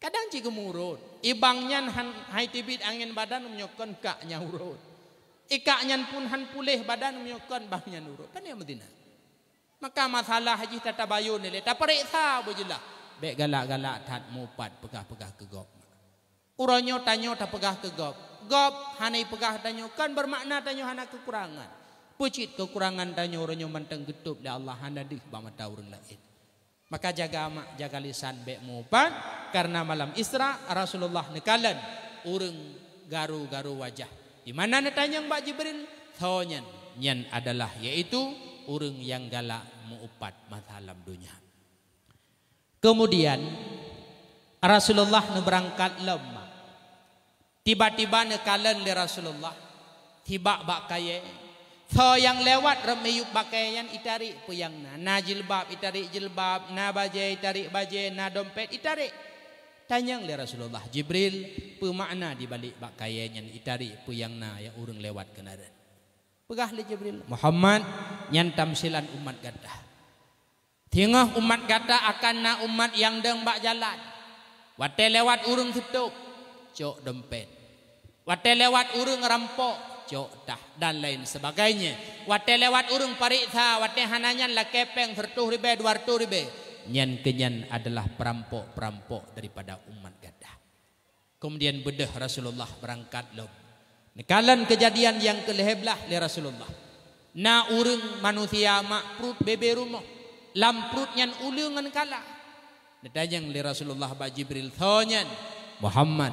Kadang ciga murut. Ibangnya hai tibit angin badan menyokon kaknya urut. Ikaknya pun han pulih badan menyokon bahnya urut. Pan ya Medina. Maka masalah haji tata bayun ni le. Tak periksa bejelah. Bek galak-galak tat mupat pegah-pegah ke gop. Uronyo tanyo tak pegah ke gop. Gop hanai pegah tanyo kan bermakna tanyo hana kekurangan. Pucit kekurangan tanyo uronyo manteng getup da Allah hana dih ba mata urang lain. Maka jaga mak jaga lisan bek mupat karena malam Isra Rasulullah nekalan urang garu-garu wajah. Di mana netanyang Mbak Jibril? Thonyan nyan adalah yaitu urang yang galak muupat masalam dunia. Kemudian Rasulullah berangkat lemah. Tiba-tiba nekalan le Rasulullah. Tiba bak kaya. So yang lewat remeyuk pakaian itarik puyang na jilbab itarik jilbab, na bajai itarik bajai, na dompet itarik. Tanyang le Rasulullah Jibril pemakna di balik pakaian yang itarik puyang na yang urang lewat kenaran. Pegah le Jibril. Muhammad nyan tamsilan umat gadah. Tengah umat gadah akan na umat yang deng bak jalan. Wate lewat urang tutup, cok dompet. Wate lewat urang rampok, cok dah dan lain sebagainya. Wate lewat urang pariksa, wate hananyan la kepeng 100 ribu 200 ribu. Nyan kenyan adalah perampok-perampok daripada umat gadah. Kemudian bedah Rasulullah berangkat lom. Nekalan kejadian yang keleheblah le Rasulullah. Na urang manusia mak perut bebe rumah. Lam perut nyan ulungan kala. Netanyang le Rasulullah ba Jibril thonyan Muhammad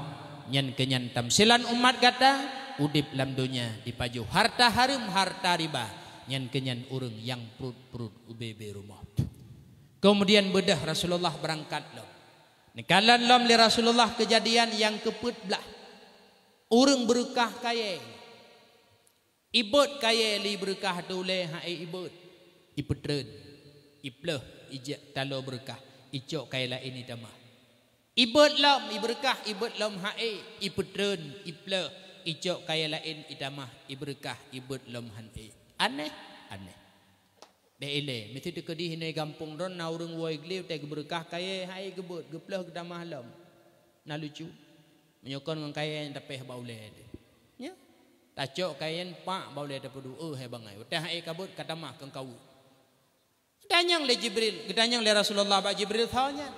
nyan kenyan tamsilan umat kata udip lam dunia dipaju harta harum harta riba nyan kenyan urang yang perut-perut ubebe rumah. Kemudian bedah Rasulullah berangkat lom. Nekalan lom li Rasulullah kejadian yang keput belah. Urang berkah kaya. Ibut kaya li berkah dole hai ibut. Ipetreun. Ipleh ijak talo berkah. Icok kaya lain ni tamah. Ibut lom iberkah ibut lom hai ipetreun ipleh icok kaya lain idamah iberkah ibut lom hanai. Aneh aneh. Deile mesti dekedi hine gampung ron na urang woi gliu te berkah kaya hai gebut gepleh gedamah lom. Na lucu. Menyokon ngan kaya yang tapeh baule de. Ya. Tacok kaya pak baule de pedu he bangai. Teh hai kabut katamah kang kau. Gedanyang le Jibril, gedanyang le Rasulullah ba Jibril thaunya.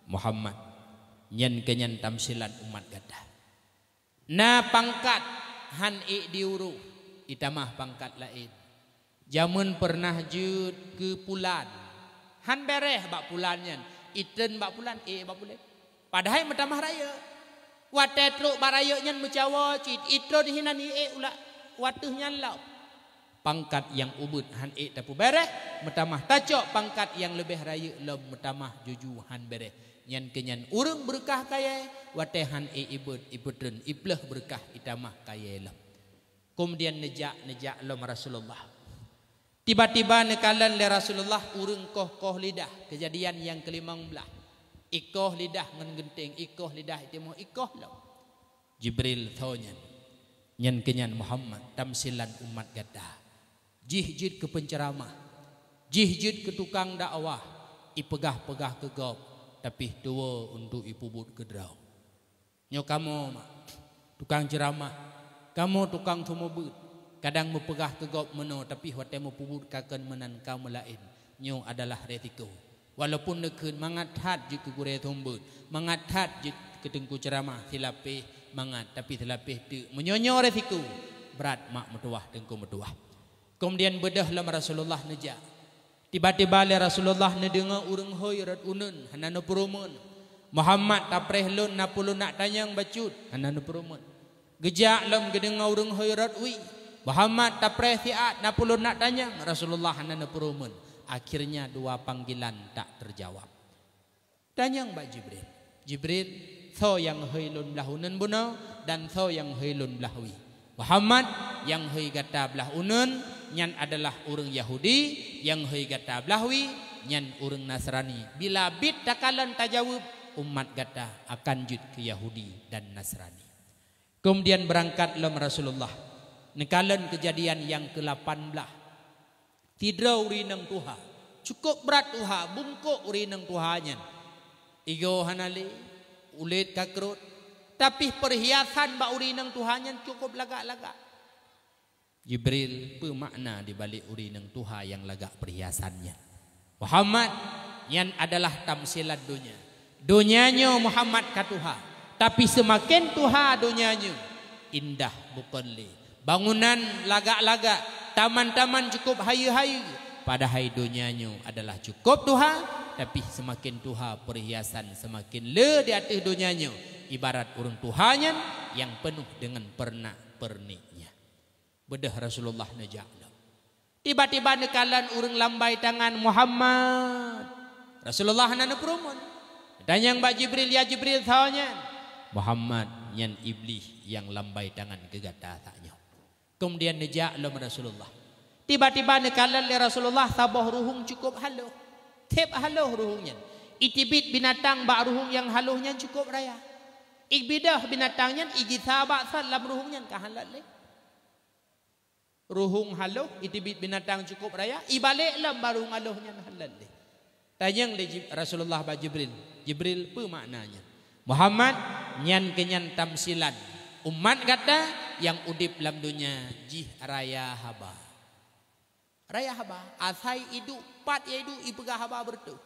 Muhammad nyan kenyan tamsilan umat gadah. Na pangkat han diuru itamah pangkat lain. Jamun pernah jud ke pulan. Han bereh bak pulannya. Iten bak pulan bak pulan. Padahal metamah raya. Wate truk baraya nyan mencawa cit itro dihinan ulah watuh nyan lau. Pangkat yang ubud han tapu bereh metamah tacok pangkat yang lebih raya lom metamah juju han bereh. Nyan kenyan urang berkah kaya wate han ibud ibudren ipleh berkah itamah kaya lom. Kemudian nejak lom Rasulullah. Tiba-tiba nekalan le Rasulullah urang koh lidah kejadian yang ke-15. Ikoh lidah ngan genting ikoh lidah itimo ikoh lom. Jibril thonyan nyan kenyan Muhammad tamsilan umat gadah. Jihjid ke penceramah, jihjid ke tukang dakwah, ipegah-pegah ke gop, tapi tua untuk ipubut ke draw. Nyo kamu tukang ceramah, kamu tukang tumubut, kadang mepegah ke gop meno, tapi wate mepubut kaken menan kamu lain. Nyo adalah resiko. Walaupun nekun mangathat je ke gure tumbut, mangathat je ke tengku ceramah silapih mangat, tapi silapih tu menyonyo resiko berat mak metuah tengku metuah. Kemudian bedah lam Rasulullah nejak. Tiba-tiba le Rasulullah nedengar urang hoirat unun hanana perumun. Muhammad tapreh lun napulu nak tanyang bacut hanana perumun. Gejak lam gedengar urang hoirat wi. Muhammad tapre siat na pulun nak tanya Rasulullah nana perumun. Akhirnya dua panggilan tak terjawab. Tanyang Mbak Jibril. Jibril so yang heilun belahunan buno dan so yang heilun belahui. Muhammad yang hei gata belah unun nyan adalah orang Yahudi, yang hei gata belahui nyan orang Nasrani. Bila bid takalan tajawab umat gata akan jud ke Yahudi dan Nasrani. Kemudian berangkatlah Rasulullah. Nekalan kejadian yang ke-18. Tidrau rinang Tuha. Cukup berat Tuha, bungkuk rinang Tuhanya. Igo hanali, ulit kakrut. Tapi perhiasan ba urinang Tuhanya cukup lagak-lagak. Jibril pemakna di balik urinang Tuha yang lagak perhiasannya. Muhammad yang adalah tamsilat dunia. Dunianya Muhammad ka Tuha. Tapi semakin Tuha dunianya indah bukan le. Bangunan lagak-lagak, taman-taman cukup hayu-hayu. Padahal dunianya adalah cukup Tuha, tapi semakin Tuha perhiasan semakin le di atas dunianya. Ibarat orang Tuhanya yang penuh dengan pernak-perniknya. Bedah Rasulullah naja'la. Tiba-tiba nekalan orang lambai tangan Muhammad. Rasulullah nana perumun. Tanya Mbak Jibril, ya Jibril tanya. Muhammad yang iblis yang lambai tangan gegata taknya. Kemudian naja'la Rasulullah. Tiba-tiba nekalan le Rasulullah sabah ruhung cukup haluh. Tep haluh ruhungnya. Itibit binatang bak ruhung yang haluhnya cukup raya. Ikbidah binatangnya ijithabak salam ruhungnya kahalal le. Ruhung haluh itibit binatang cukup raya. Ibalik lam baruhung haluhnya halal le. Tanyang le Rasulullah ba Jibril. Jibril apa maknanya? Muhammad nyan kenyan tamsilan. Umat kata yang udip dalam dunia jih raya haba. Raya haba. Asai idu pat ya idu ipegah haba bertu.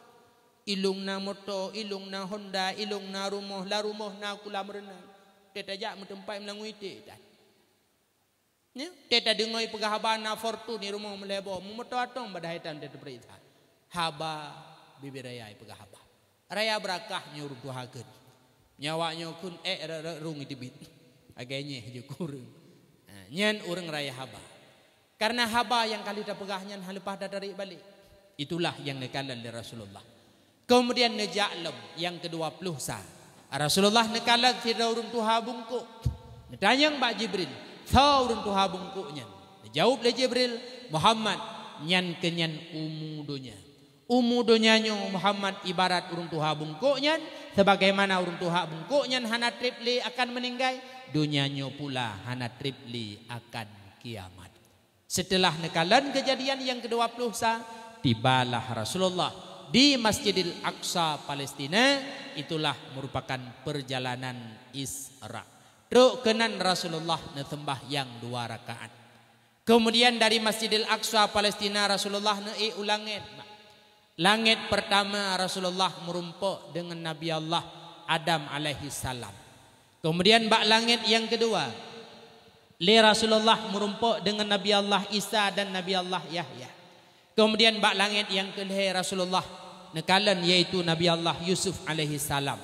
Ilung na motor, ilung na Honda, ilung na rumah, la rumah na kula merenang. Teta jak mentempai melangui teta. Ya, teta dengoi pegah haba na Fortune ni rumah melebo. Motor atong badaitan teta berita. Haba bibi raya pegah haba. Raya berakah nyuruh tuhakeun. Nyawanya kun rung itibit. Agaknya je kurang. Nyan orang raya haba. Karena haba yang kali dah pegahnya halepah dah tarik balik. Itulah yang nekalan dari Rasulullah. Kemudian naja'lam yang ke-20 sah. Rasulullah nekalan sira urun Tuha bungkuk. Tanyang Mbak Jibril, sa urun Tuha bungkuknya. Jawab le Jibril, Muhammad nyan kenyan umudunya. Umudunya Muhammad ibarat urun Tuha bungkuknya. Sebagaimana urun Tuha bungkuknya hana tripli akan meninggal. Dunianya pula hana tripli akan kiamat. Setelah nekalan kejadian yang ke-20 sah, tibalah Rasulullah di Masjidil Aqsa Palestina. Itulah merupakan perjalanan Isra. Truk kenan Rasulullah nesembah yang 2 rakaat. Kemudian dari Masjidil Aqsa Palestina Rasulullah ulangit. Langit pertama Rasulullah merumpuk dengan Nabi Allah Adam alaihi salam. Kemudian bak langit yang kedua le Rasulullah merumpuk dengan Nabi Allah Isa dan Nabi Allah Yahya. Kemudian bak langit yang kelih Rasulullah nekalan yaitu Nabi Allah Yusuf alaihi salam.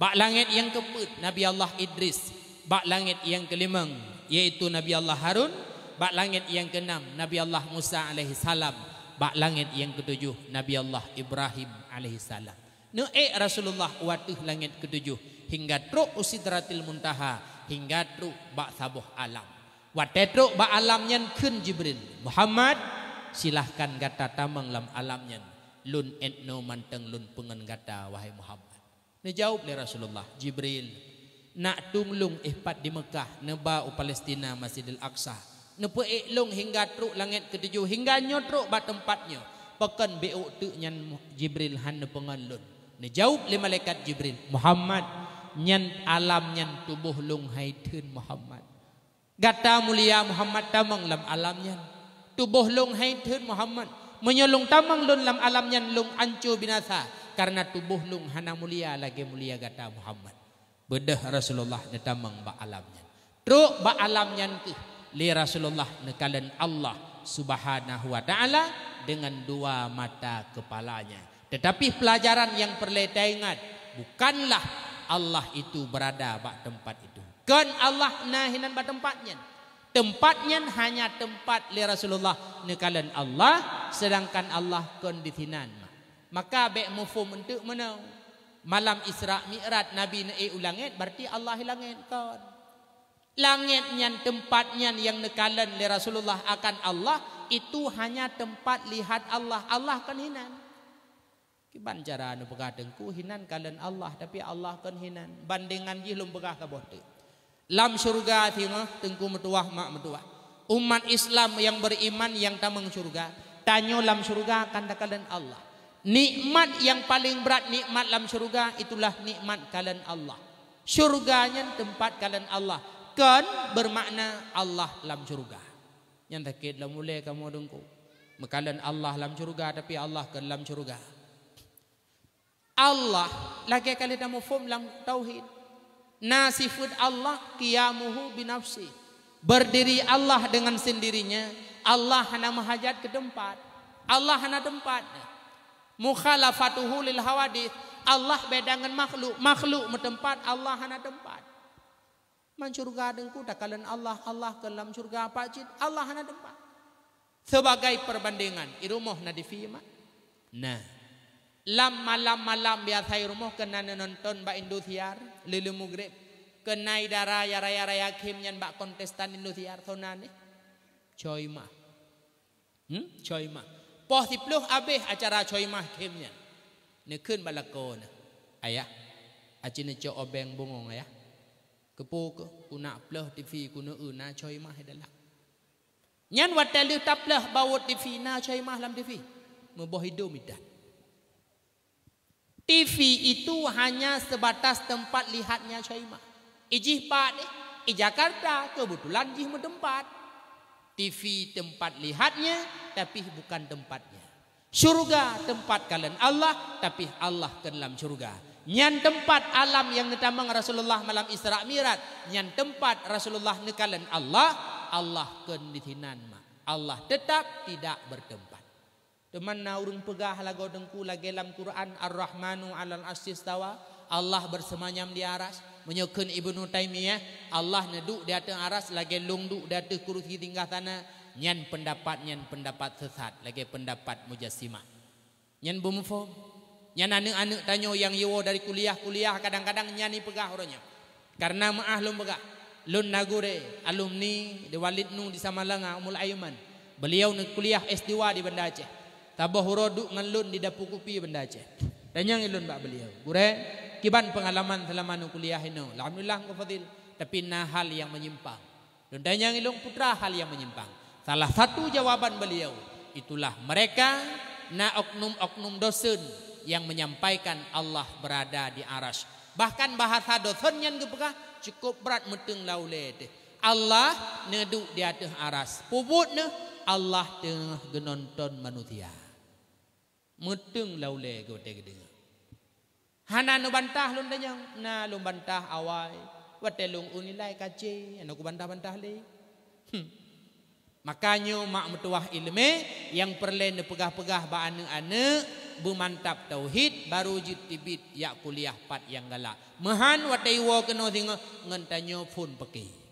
Bak langit yang keempat Nabi Allah Idris. Bak langit yang kelimang yaitu Nabi Allah Harun. Bak langit yang keenam Nabi Allah Musa alaihi salam. Bak langit yang ketujuh Nabi Allah Ibrahim alaihi salam. Rasulullah watuh langit ketujuh hingga truk usidratil muntaha hingga truk bak sabuh alam. Wate truk bak alamnya kun Jibril. Muhammad silahkan gata tamang lam alamnya. Lun etno manteng lun pengen gata wahai Muhammad. Dijawab oleh Rasulullah, Jibril nak tunglung ihpat di Mekah neba u Palestina Masjidil Aqsa. Nepe iklung hingga truk langit ketujuh hingga nyotruk bat tempatnya. Pekan beuk tu nyan Jibril han pengalun. Dijawab oleh malaikat Jibril, Muhammad nyan alam nyan tubuh lung haitun Muhammad. Gata mulia Muhammad tamang lam alamnya. Tubuh lung haitun Muhammad. Menyolong tamang lun lam alamnya lung ancu binasa. Karena tubuh lung hana mulia lagi mulia gata Muhammad. Bedah Rasulullah netamang ba alamnya. Truk ba alamnya ke li Rasulullah nekalan Allah Subhanahu wa taala dengan 2 mata kepalanya. Tetapi pelajaran yang perlu ingat, bukanlah Allah itu berada bak tempat itu. Kan Allah nahinan bak tempatnya. Tempatnya hanya tempat li Rasulullah nekalan Allah, sedangkan Allah kondisinan. Maka bek mufum untuk menau malam Isra Mi'raj Nabi naik ulangit berarti Allah hilangit kon. Langitnya tempatnya yang nekalan li Rasulullah akan Allah itu hanya tempat lihat Allah. Allah kan hinan. Kiban cara anu begadengku hinan kalian Allah tapi Allah kan hinan. Bandingan jilum begah kabeh teu. Lam surga tengok tengku metuah mak metuah. Umat Islam yang beriman yang tamang surga. Tanyo lam surga akan kalian Allah. Nikmat yang paling berat nikmat lam surga itulah nikmat kalian Allah. Surganya tempat kalian Allah. Kan bermakna Allah lam surga. Yang takit lah mulai kamu dengku. Makalan Allah lam surga tapi Allah kan lam surga. Allah lagi kali tamu faham lam tauhid. Nasifud Allah qiyamuhu binafsi. Berdiri Allah dengan sendirinya. Allah hana mahajat ke tempat. Allah hana tempat. Mukhalafatuhu lil hawadith. Allah beda dengan makhluk. Makhluk metempat, Allah hana tempat. Man surga dengku dakalan Allah, Allah ke dalam surga apa cid, Allah hana tempat. Sebagai perbandingan, irumuh na difima. Nah, malam biasa irumuh kena nonton ba Indosiar, lili mugrib, kena idara raya kim nyan ba kontestan Indosiar tonane. Coy mah. Coy mah. Poh tipluh abeh acara coy mah kim nyan. Nekeun balakon. Ayah, acine co obeng bungong ayah. Kepo kuna pleh TV kuna na coy mah adalah. Nyan watalu taplah bawut TV na coy mah lam TV. Meboh hidup midat. TV itu hanya sebatas tempat lihatnya coy mah. Ijih pak deh, di Jakarta kebetulan jih tempat. TV tempat lihatnya tapi bukan tempatnya. Surga tempat kalian Allah tapi Allah ke dalam surga. Nyan tempat alam yang netamang Rasulullah malam Isra Mi'raj. Nyan tempat Rasulullah nekalan Allah. Allah kenditinan mah. Allah tetap tidak bertempat. Teman na urung pegah lagu dengku lagi dalam Quran Ar-Rahmanu 'alal 'arsy istawa. Allah bersemayam di aras. Menyokun Ibnu Taimiyah Allah neduk di atas aras lagi lungduk di atas kursi tinggal tanah. Nyan pendapat sesat lagi pendapat mujassimah. Nyan bumufo. Nyan anak-anak tanyo yang yewo dari kuliah kadang-kadang nyani pegah orangnya. Karena maah lum pegah. Lun Nagure alumni di Walid Nu di Samalanga Umul Ayman. Beliau nak kuliah S2 di Banda Aceh. Tabah huroduk ngan lun di Dapu Kupi Banda Aceh. Tanyang ilun bak beliau. Gure kiban pengalaman selama nu kuliah ino. Alhamdulillah ku fadil tapi na hal yang menyimpang. Dan tanyang ilung putra hal yang menyimpang. Salah satu jawaban beliau itulah mereka na oknum dosen yang menyampaikan Allah berada di aras. Bahkan bahasa dosen yang kepekah cukup berat meteng laule. Allah neduk di atas aras. Puputnya Allah tengah genonton manusia. Meteng laule gote-gede. Hana nu bantah lun danyang, na lun bantah awai. Wate lung unilai kace, anu ku bantah-bantah le. Makanya mak metuah ilmu yang perlu pegah-pegah ba anak-anak bermantap tauhid baru jitibit ya kuliah pat yang galak. Mehan watai wo kena tengok ngantanyo pun pakai.